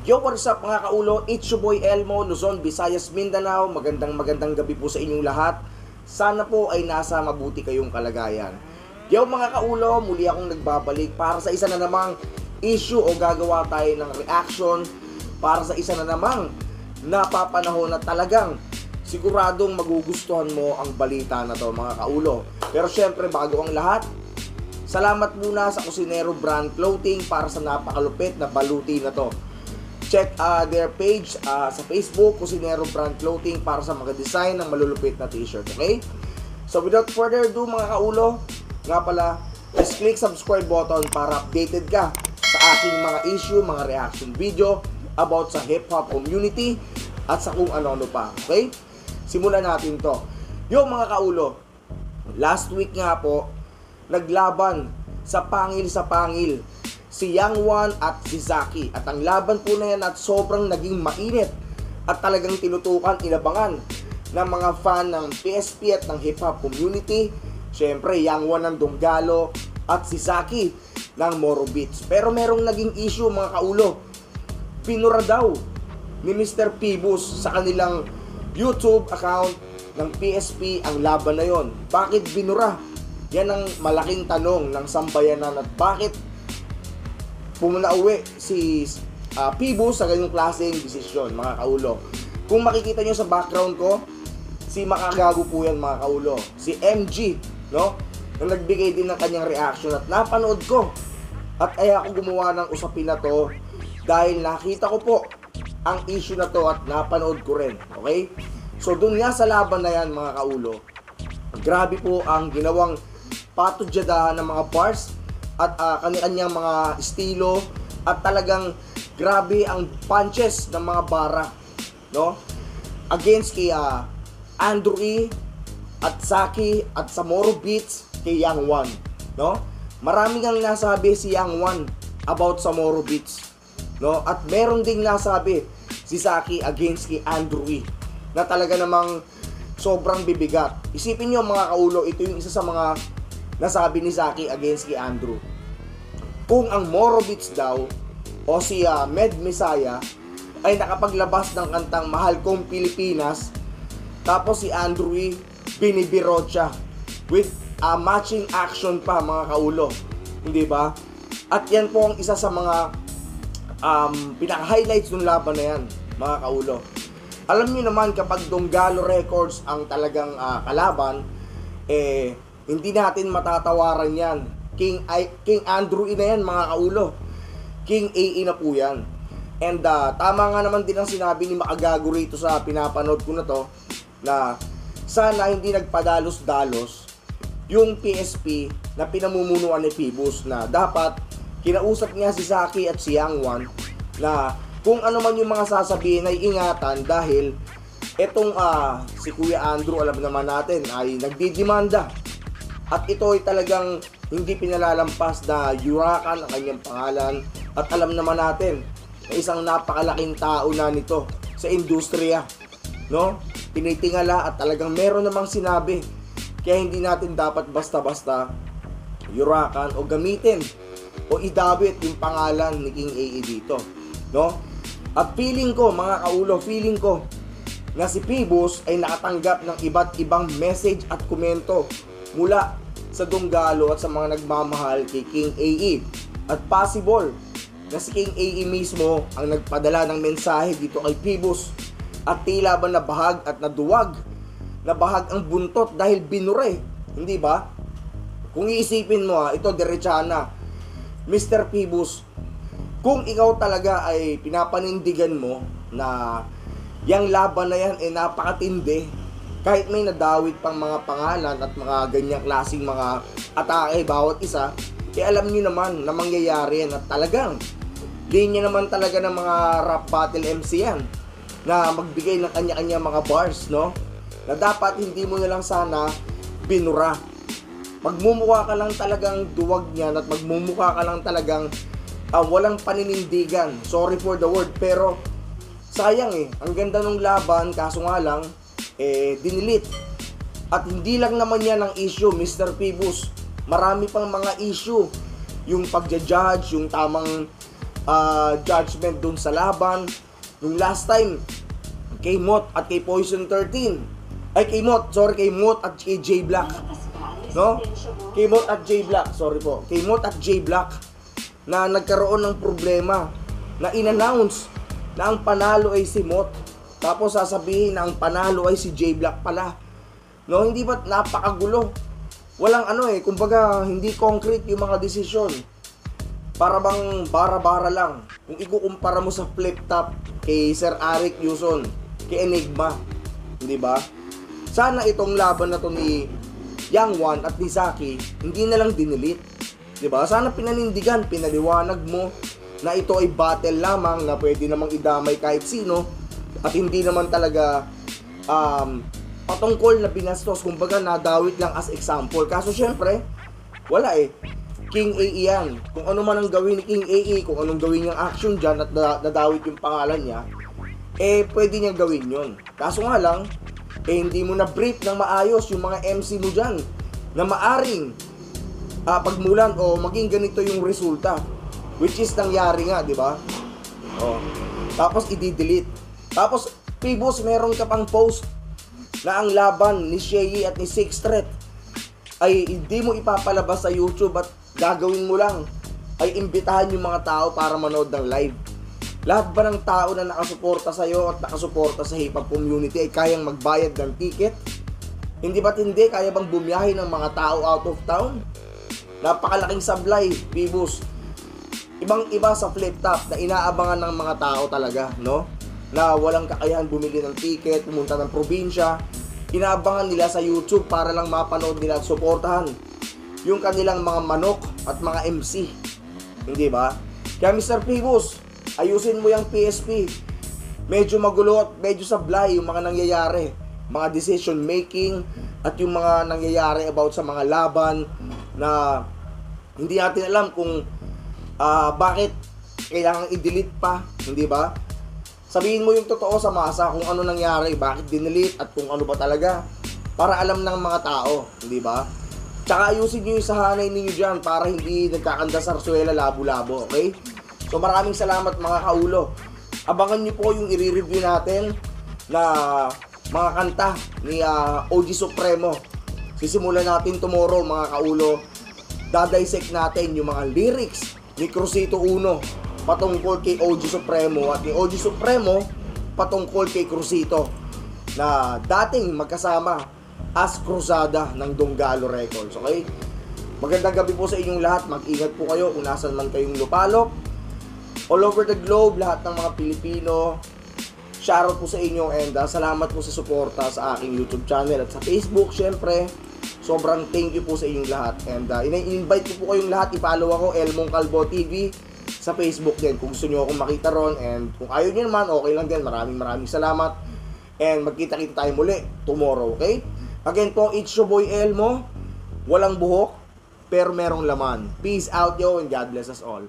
Yo, what's up mga kaulo? It's your boy Elmo, Luzon, Visayas, Mindanao. Magandang gabi po sa inyong lahat. Sana po ay nasa mabuti kayong kalagayan. Yo mga kaulo, muli akong nagbabalik para sa isa na namang issue o gagawa tayo ng reaction para sa isa na namang napapanahon na talagang siguradong magugustuhan mo ang balita na to mga kaulo. Pero syempre bago ang lahat, salamat muna sa Kusinero Brand Clothing para sa napakalupit na baluti na to. Check their page sa Facebook, Kusinero Brand Clothing, para sa mga design ng malulupit na t-shirt, okay? So without further ado mga kaulo, nga pala, just click subscribe button para updated ka sa aking mga issue, mga reaction video about sa hip-hop community at sa kung ano-ano pa, okay? Simulan natin to. Yo mga kaulo, last week nga po, naglaban sa pangil si Young One at si Zaki. At ang laban po na yan at sobrang naging mainit at talagang tinutukan, inabangan ng mga fan ng PSP at ng hip-hop community. Siyempre, Young One ng Donggalo at si Zaki ng Moro Beats. Pero merong naging issue mga kaulo. Pinura daw ni Mr. Pibus sa kanilang YouTube account ng PSP ang laban na yon. Bakit binura? Yan ang malaking tanong ng sambayanan at bakit uwi si Pibus sa ganyong klaseng desisyon mga kaulo. Kung makikita nyo sa background ko, si Makagago po yan mga kaulo, si MG, no? Na nagbigay din ng kanyang reaction at napanood ko. At ay ako gumawa ng usapin na to dahil nakita ko po ang issue na to at napanood ko rin, okay? So dun nga sa laban na yan mga kaulo, grabe po ang ginawang patudyadahan ng mga bars at kanyang mga estilo at talagang grabe ang punches ng mga bara, no? Against kay Andrew E at Zaki at sa Moro Beats kay Young One, no? Maraming ang nasabi si Young One about sa Moro Beats, no? At meron ding nasabi si Zaki against kay Andrew E na talaga namang sobrang bibigat. Isipin nyo mga kaulo, ito yung isa sa mga nasabi ni Zaki against kay Andrew. Kung ang Moro Beats daw o si Med Messiah ay nakapaglabas ng kantang Mahal Kong Pilipinas, tapos si Andrew E binibirot siya with matching action pa mga kaulo, hindi ba? At yan po ang isa sa mga pinaka-highlights ng laban na yan mga kaulo. Alam niyo naman kapag Donggalo Records ang talagang kalaban, hindi natin matatawaran yan. King Andrew E na yan mga kaulo. King AE na po yan. And tama nga naman din ang sinabi ni Makagago rito sa pinapanood ko na to, na sana hindi nagpadalos-dalos yung PSP na pinamumunuan ni Pibus, na dapat kinausap niya si Zaki at si Young One na kung ano man yung mga sasabihin ay ingatan dahil etong si Kuya Andrew, alam naman natin, ay nagdidemanda. At ito ay talagang hindi pinalalampas na yurakan ang kanyang pangalan. At alam naman natin na isang napakalaking tao na nito sa industriya, no? Tinitingala at talagang meron namang sinabi. Kaya hindi natin dapat basta-basta yurakan o gamitin o idabit yung pangalan ni King AE dito, no? At feeling ko mga kaulo, feeling ko na si Pibus ay nakatanggap ng iba't ibang message at komento mula sa Donggalo at sa mga nagmamahal kay King AE. At possible na si King AE mismo ang nagpadala ng mensahe dito kay Pibus. At tila ba nabahag at naduwag, nabahag ang buntot dahil binure, hindi ba? Kung iisipin mo ito diretsahan na, Mr. Pibus, kung ikaw talaga ay pinapanindigan mo na yung laban na yan ay napakatindi, kahit may nadawit pang mga pangalan at mga ganyang klaseng mga atake bawat isa, alam niyo naman na mangyayari yan at talagang linya naman talaga ng mga rap battle MC yan na magbigay ng kanya-kanya mga bars, no? Na dapat hindi mo na lang sana binura. Magmumukha ka lang talagang duwag niyan at magmumukha ka lang talagang walang paninindigan. Sorry for the word, pero sayang ang ganda ng laban, kaso nga lang dinilit. At hindi lang naman yan ang issue, Mr. Pibus. Marami pang mga issue. Yung pagja-judge, yung tamang judgment dun sa laban. Yung last time, kay Mot at kay Poison 13. Ay, kay Mot at kay J Black. No? Kay Mot at J Black, sorry po. Kay Mot at J Black na nagkaroon ng problema na in-announce na ang panalo ay si Mot. Tapos sasabihin na ang panalo ay si J Black pala. No, hindi ba napakagulo? Walang kumbaga hindi concrete yung mga desisyon. Para bang bara-bara lang. Kung ikukumpara mo sa flip top kay Sir Eric Yuson, kay Enigma, hindi ba? Sana itong laban na to ni Yang Wan at ni Zaki, hindi na lang dinilit. Di ba? Sana pinanindigan, pinaliwanag mo na ito ay battle lamang na pwede namang idamay kahit sino at hindi naman talaga patungkol na binastos, kumbaga nadawit lang as example. Kaso syempre, wala King AE yan. Kung ano man ang gawin ni King AE, kung anong gawin niyang action dyan at nadawit yung pangalan niya, pwede niyang gawin yun. Kaso nga lang, hindi mo na brief ng maayos yung mga MC mo dyan na maaring pagmulan o maging ganito yung resulta, which is nangyari nga, di ba? Tapos i-delete. Tapos Pibos, meron ka pang post na ang laban ni Shea at ni Six Threat ay hindi mo ipapalabas sa YouTube at gagawin mo lang ay imbitahan yung mga tao para manood ng live. Lahat ba ng tao na nakasuporta sa'yo at nakasuporta sa hip-hop community ay kayang magbayad ng ticket? Hindi ba't hindi? Kaya bang bumiyahe ng mga tao out of town? Napakalaking sablay, Pibos. Ibang-iba sa flip top na inaabangan ng mga tao talaga, no? Na walang kakayahan bumili ng ticket, pumunta ng probinsya, inaabangan nila sa YouTube para lang mapanood nila at suportahan yung kanilang mga manok at mga MC. Hindi ba? Kaya Mr. Pibos, ayusin mo yung PSP. Medyo magulo at medyo sablay yung mga nangyayari. Mga decision making at yung mga nangyayari about sa mga laban na hindi natin alam kung bakit kailangan i-delete pa. Hindi ba? Sabihin mo yung totoo sa masa kung ano nangyari, bakit dinelete at kung ano ba talaga para alam ng mga tao, hindi ba? Tsaka ayusin nyo yung sahanay ninyo dyan para hindi nagkakanda sarsuela labo-labo, okay? So maraming salamat mga kaulo. Abangan nyo po yung i-review natin na mga kanta ni OG Supremo. Sisimulan natin tomorrow mga kaulo. Dadisect natin yung mga lyrics ni Crucito Uno patungkol kay OG Supremo at ni OG Supremo patungkol kay Crucito na dating magkasama as krusada ng Donggalo Records, okay? Magandang gabi po sa inyong lahat. Mag-ingat po kayo kung nasan man kayong lupalop. All over the globe, lahat ng mga Pilipino, shoutout po sa inyo and salamat po sa suporta sa aking YouTube channel at sa Facebook, syempre. Sobrang thank you po sa inyong lahat and invite ko po kayong lahat i-follow ako, Elmong Calvo TV sa Facebook din kung gusto nyo akong makita ron, and kung ayaw nyo naman, okay lang din. Maraming salamat and magkita-kita tayo muli tomorrow, okay? Again po, it's your boy Elmo. Walang buhok pero merong laman. Peace out yo and God bless us all.